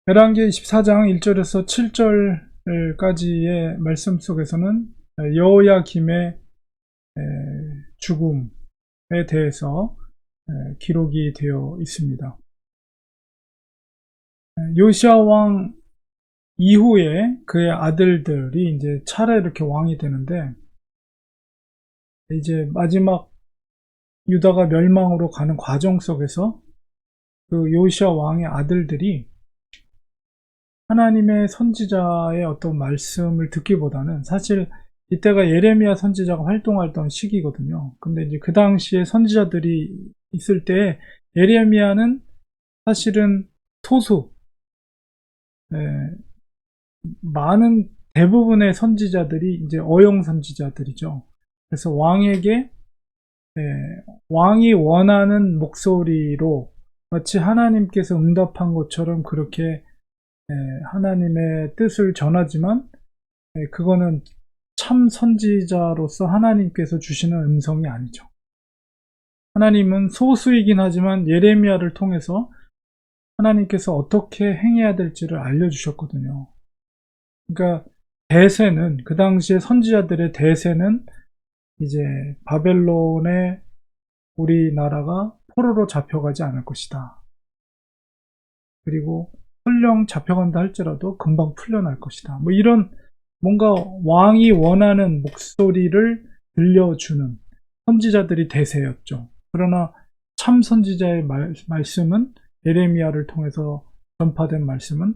열왕기 24장 1절에서 7절까지의 말씀 속에서는 여호야김의 죽음에 대해서 기록이 되어 있습니다. 요시야 왕 이후에 그의 아들들이 이제 차례 이렇게 왕이 되는데, 이제 마지막 유다가 멸망으로 가는 과정 속에서 그 요시야 왕의 아들들이 하나님의 선지자의 어떤 말씀을 듣기보다는, 사실 이때가 예레미야 선지자가 활동했던 시기거든요. 근데 이제 그 당시에 선지자들이 있을 때 예레미야는 사실은 소수, 많은 대부분의 선지자들이 이제 어용 선지자들이죠. 그래서 왕에게 왕이 원하는 목소리로 마치 하나님께서 응답한 것처럼 그렇게 하나님의 뜻을 전하지만, 그거는 참 선지자로서 하나님께서 주시는 음성이 아니죠. 하나님은 소수이긴 하지만 예레미야를 통해서 하나님께서 어떻게 행해야 될지를 알려주셨거든요. 그러니까 대세는, 그 당시에 선지자들의 대세는 이제 바벨론에 우리나라가 포로로 잡혀가지 않을 것이다. 그리고 설령 잡혀간다 할지라도 금방 풀려날 것이다. 뭐 이런 뭔가 왕이 원하는 목소리를 들려주는 선지자들이 대세였죠. 그러나 참 선지자의 말씀은, 예레미야를 통해서 전파된 말씀은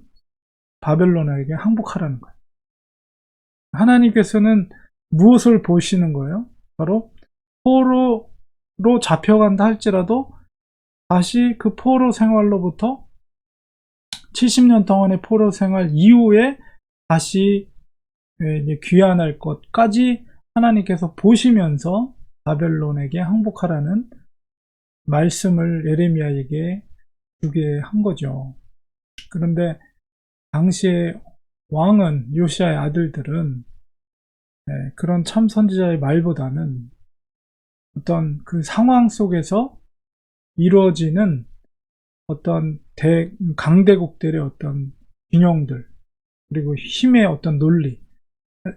바벨론에게 항복하라는 거예요. 하나님께서는 무엇을 보시는 거예요? 바로 포로로 잡혀간다 할지라도 다시 그 포로 생활로부터 70년 동안의 포로 생활 이후에 다시 귀환할 것까지 하나님께서 보시면서 바벨론에게 항복하라는 말씀을 예레미야에게 주게 한 거죠. 그런데 당시에 왕은, 요시야의 아들들은 그런 참 선지자의 말보다는 어떤 그 상황 속에서 이루어지는 어떤 강대국들의 어떤 균형들, 그리고 힘의 어떤 논리,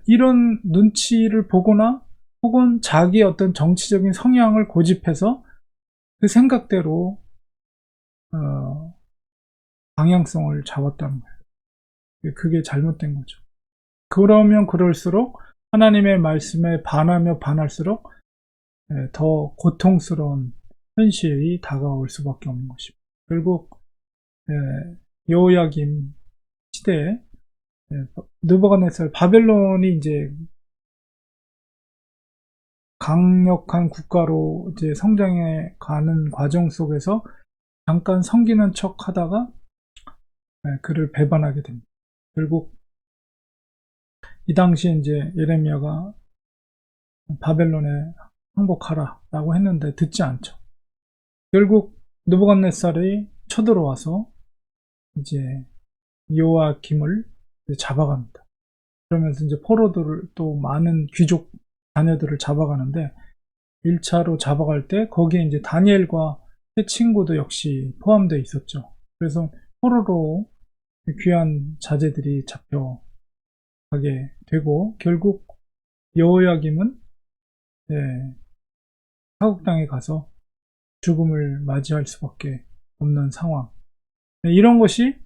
이런 눈치를 보거나 혹은 자기의 어떤 정치적인 성향을 고집해서 그 생각대로 방향성을 잡았다는 거예요. 그게 잘못된 거죠. 그러면 그럴수록 하나님의 말씀에 반하며 반할수록 더 고통스러운 현실이 다가올 수밖에 없는 것입니다. 결국 여호야김 시대에 느부갓네살, 바벨론이 이제 강력한 국가로 이제 성장해 가는 과정 속에서 잠깐 섬기는 척 하다가 그를 배반하게 됩니다. 결국 이 당시에 이제 예레미야가 바벨론에 항복하라 라고 했는데 듣지 않죠. 결국 느부갓네살이 쳐들어와서 이제 여호야김을 잡아갑니다. 그러면서 이제 포로들을, 또 많은 귀족 자녀들을 잡아가는데, 1차로 잡아갈 때 거기에 이제 다니엘과 세 친구도 역시 포함되어 있었죠. 그래서 포로로 귀한 자제들이 잡혀가게 되고, 결국 여호야김은 타국 땅에 가서 죽음을 맞이할 수밖에 없는 상황. 이런 것이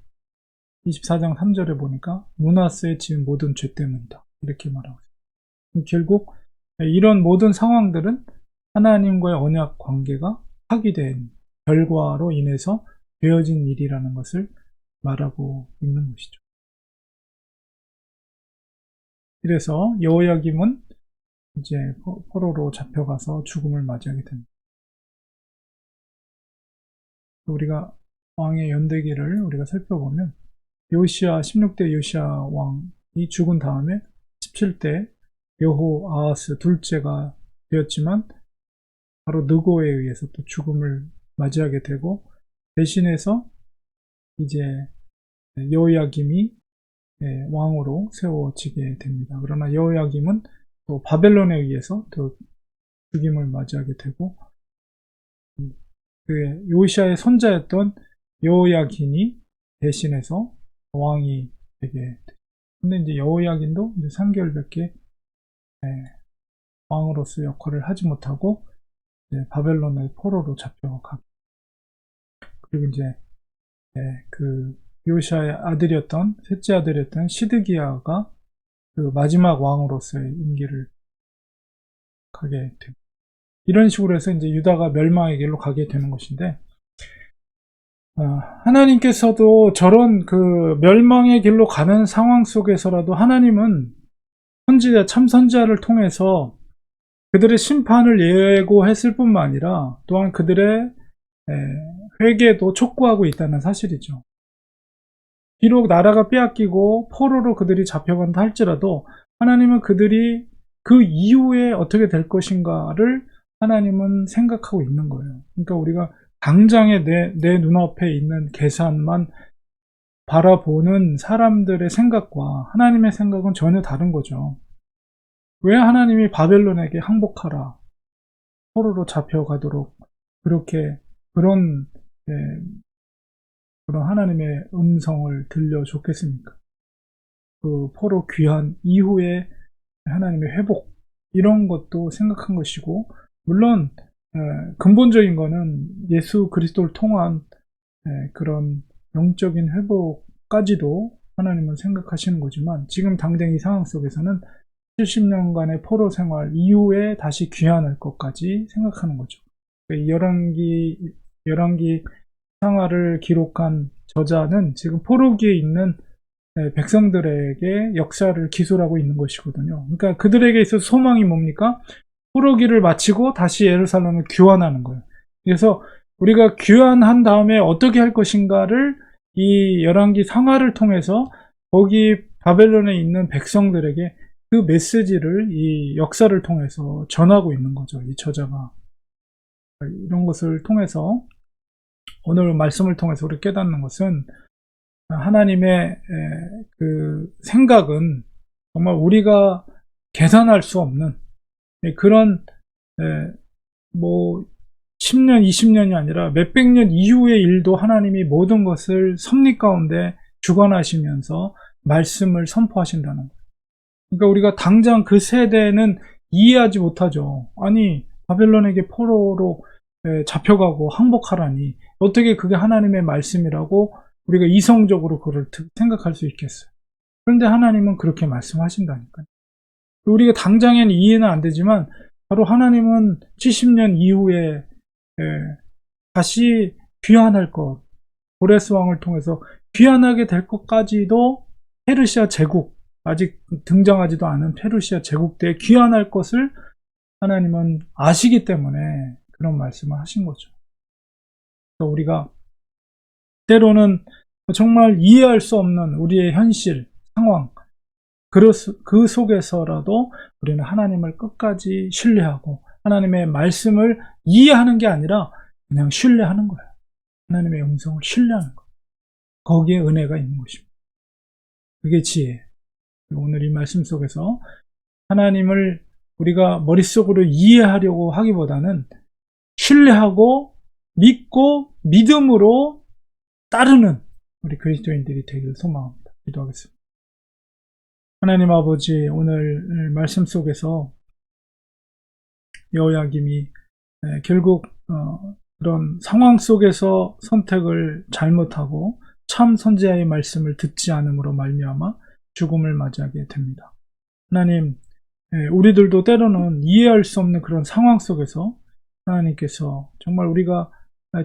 24장 3절에 보니까 므낫세의 지은 모든 죄 때문이다, 이렇게 말하고 있습니다. 결국 이런 모든 상황들은 하나님과의 언약 관계가 파기된 결과로 인해서 되어진 일이라는 것을 말하고 있는 것이죠. 그래서 여호야김은 이제 포로로 잡혀가서 죽음을 맞이하게 됩니다. 우리가 왕의 연대기를 우리가 살펴보면, 요시야 16대 요시야 왕이 죽은 다음에 17대 여호아하스 둘째가 되었지만, 바로 느고에 의해서 또 죽음을 맞이하게 되고, 대신해서 이제 여호야김이 왕으로 세워지게 됩니다. 그러나 여호야김은 또 바벨론에 의해서 또 죽임을 맞이하게 되고, 그 요시야의 손자였던 여호야긴이 대신해서 왕이 되게 됐죠. 근데 이제 여호야긴도 이제 3개월밖에 왕으로서 역할을 하지 못하고 이제 바벨론의 포로로 잡혀가고, 그리고 이제 그 요시아의 아들이었던, 셋째 아들이었던 시드기야가 그 마지막 왕으로서의 임기를 가게 됩니다. 이런 식으로 해서 이제 유다가 멸망의 길로 가게 되는 것인데, 하나님께서도 저런 그 멸망의 길로 가는 상황 속에서라도 하나님은 선지자, 참선지자를 통해서 그들의 심판을 예고했을 뿐만 아니라 또한 그들의 회개도 촉구하고 있다는 사실이죠. 비록 나라가 빼앗기고 포로로 그들이 잡혀간다 할지라도 하나님은 그들이 그 이후에 어떻게 될 것인가를 하나님은 생각하고 있는 거예요. 그러니까 우리가 당장에 내 눈앞에 있는 계산만 바라보는 사람들의 생각과 하나님의 생각은 전혀 다른 거죠. 왜 하나님이 바벨론에게 항복하라, 포로로 잡혀가도록 그렇게 그런 하나님의 음성을 들려줬겠습니까? 그 포로 귀환 이후에 하나님의 회복, 이런 것도 생각한 것이고, 물론 근본적인 거는 예수 그리스도를 통한 그런 영적인 회복까지도 하나님은 생각하시는 거지만, 지금 당장 이 상황 속에서는 70년간의 포로 생활 이후에 다시 귀환할 것까지 생각하는 거죠. 열왕기 상하를 기록한 저자는 지금 포로기에 있는 백성들에게 역사를 기술하고 있는 것이거든요. 그러니까 그들에게 있어서 소망이 뭡니까? 포로기를 마치고 다시 예루살렘을 귀환하는 거예요. 그래서 우리가 귀환한 다음에 어떻게 할 것인가를 이 열왕기 상하를 통해서 거기 바벨론에 있는 백성들에게 그 메시지를 이 역사를 통해서 전하고 있는 거죠. 이 저자가. 이런 것을 통해서 오늘 말씀을 통해서 우리 깨닫는 것은, 하나님의 그 생각은 정말 우리가 계산할 수 없는 그런 뭐 10년, 20년이 아니라 몇백 년 이후의 일도 하나님이 모든 것을 섭리 가운데 주관하시면서 말씀을 선포하신다는 거예요. 그러니까 우리가 당장 그 세대는 이해하지 못하죠. 아니, 바벨론에게 포로로 잡혀가고 항복하라니 어떻게 그게 하나님의 말씀이라고 우리가 이성적으로 그걸 생각할 수 있겠어요. 그런데 하나님은 그렇게 말씀하신다니까요. 우리가 당장에는 이해는 안 되지만 바로 하나님은 70년 이후에 다시 귀환할 것, 고레스 왕을 통해서 귀환하게 될 것까지도 페르시아 제국, 아직 등장하지도 않은 페르시아 제국 때 귀환할 것을 하나님은 아시기 때문에 그런 말씀을 하신 거죠. 그러니까 우리가 때로는 정말 이해할 수 없는 우리의 현실, 상황, 그 속에서라도 우리는 하나님을 끝까지 신뢰하고 하나님의 말씀을 이해하는 게 아니라 그냥 신뢰하는 거예요. 하나님의 음성을 신뢰하는 거예요. 거기에 은혜가 있는 것입니다. 그게 지혜. 오늘 이 말씀 속에서 하나님을 우리가 머릿속으로 이해하려고 하기보다는 신뢰하고 믿고 믿음으로 따르는 우리 그리스도인들이 되기를 소망합니다. 기도하겠습니다. 하나님 아버지, 오늘 말씀 속에서 여호야김이 결국 그런 상황 속에서 선택을 잘못하고 참 선지자의 말씀을 듣지 않음으로 말미암아 죽음을 맞이하게 됩니다. 하나님, 우리들도 때로는 이해할 수 없는 그런 상황 속에서 하나님께서 정말 우리가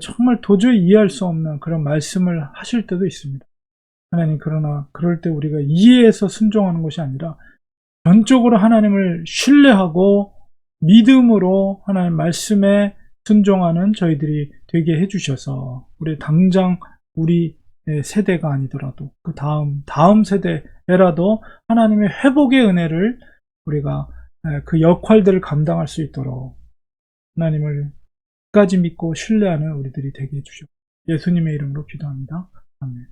정말 도저히 이해할 수 없는 그런 말씀을 하실 때도 있습니다. 하나님, 그러나 그럴 때 우리가 이해해서 순종하는 것이 아니라 전적으로 하나님을 신뢰하고 믿음으로 하나님 말씀에 순종하는 저희들이 되게 해주셔서 우리 당장 우리 세대가 아니더라도 그 다음 세대에라도 하나님의 회복의 은혜를 우리가 그 역할들을 감당할 수 있도록 하나님을 끝까지 믿고 신뢰하는 우리들이 되게 해주시옵소서. 예수님의 이름으로 기도합니다. 아멘.